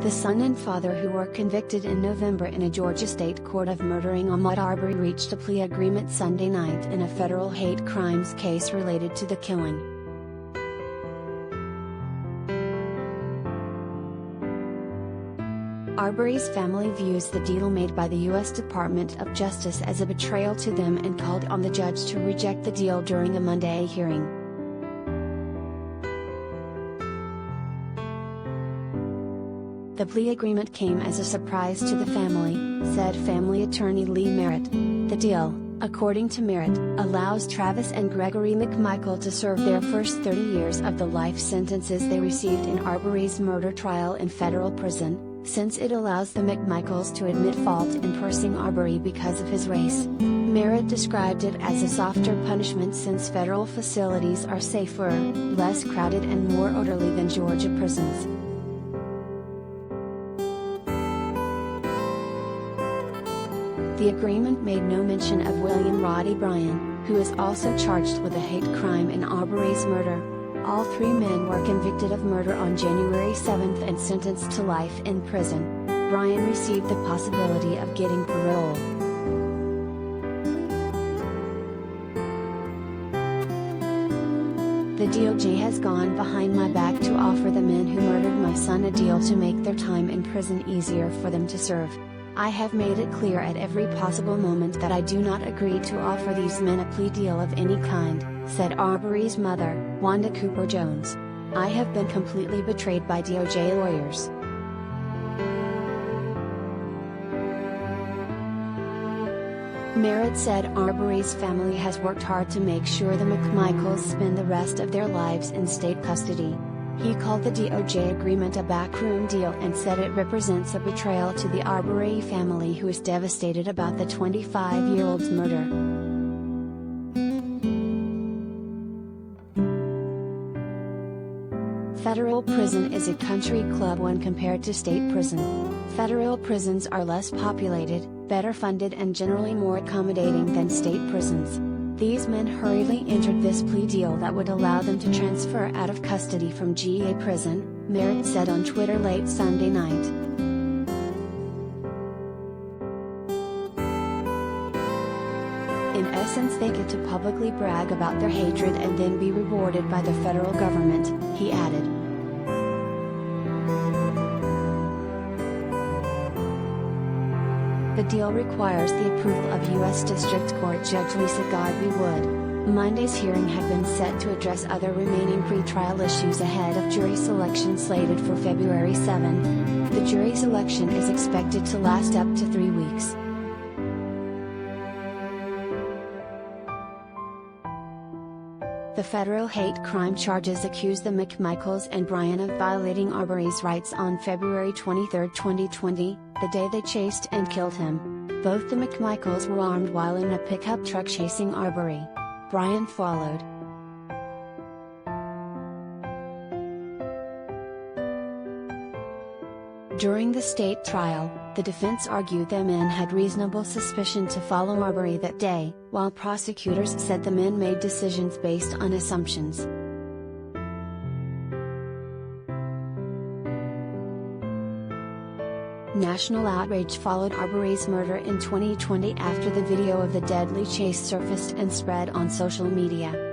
The son and father, who were convicted in November in a Georgia state court of murdering Ahmaud Arbery, reached a plea agreement Sunday night in a federal hate crimes case related to the killing. Arbery's family views the deal made by the U.S. Department of Justice as a betrayal to them and called on the judge to reject the deal during a Monday hearing. The plea agreement came as a surprise to the family, said family attorney Lee Merritt. The deal, according to Merritt, allows Travis and Gregory McMichael to serve their first 30 years of the life sentences they received in Arbery's murder trial in federal prison, since it allows the McMichaels to admit fault in pursuing Arbery because of his race. Merritt described it as a softer punishment since federal facilities are safer, less crowded and more orderly than Georgia prisons. The agreement made no mention of William Roddy Bryan, who is also charged with a hate crime in Arbery's murder. All three men were convicted of murder on January 7 and sentenced to life in prison. Bryan received the possibility of getting parole. The DOJ has gone behind my back to offer the men who murdered my son a deal to make their time in prison easier for them to serve. I have made it clear at every possible moment that I do not agree to offer these men a plea deal of any kind, said Arbery's mother, Wanda Cooper Jones. I have been completely betrayed by DOJ lawyers. Merritt said Arbery's family has worked hard to make sure the McMichaels spend the rest of their lives in state custody. He called the DOJ agreement a backroom deal and said it represents a betrayal to the Arbery family, who is devastated about the 25-year-old's murder. Federal prison is a country club when compared to state prison. Federal prisons are less populated, better funded and generally more accommodating than state prisons. These men hurriedly entered this plea deal that would allow them to transfer out of custody from GA prison, Merritt said on Twitter late Sunday night. In essence, they get to publicly brag about their hatred and then be rewarded by the federal government, he added. The deal requires the approval of U.S. District Court Judge Lisa Godby Wood. Monday's hearing had been set to address other remaining pretrial issues ahead of jury selection slated for February 7. The jury selection is expected to last up to 3 weeks. The federal hate crime charges accuse the McMichaels and Bryan of violating Arbery's rights on February 23, 2020, the day they chased and killed him. Both the McMichaels were armed while in a pickup truck chasing Arbery. Bryan followed. During the state trial, the defense argued the men had reasonable suspicion to follow Arbery that day, while prosecutors said the men made decisions based on assumptions. National outrage followed Arbery's murder in 2020 after the video of the deadly chase surfaced and spread on social media.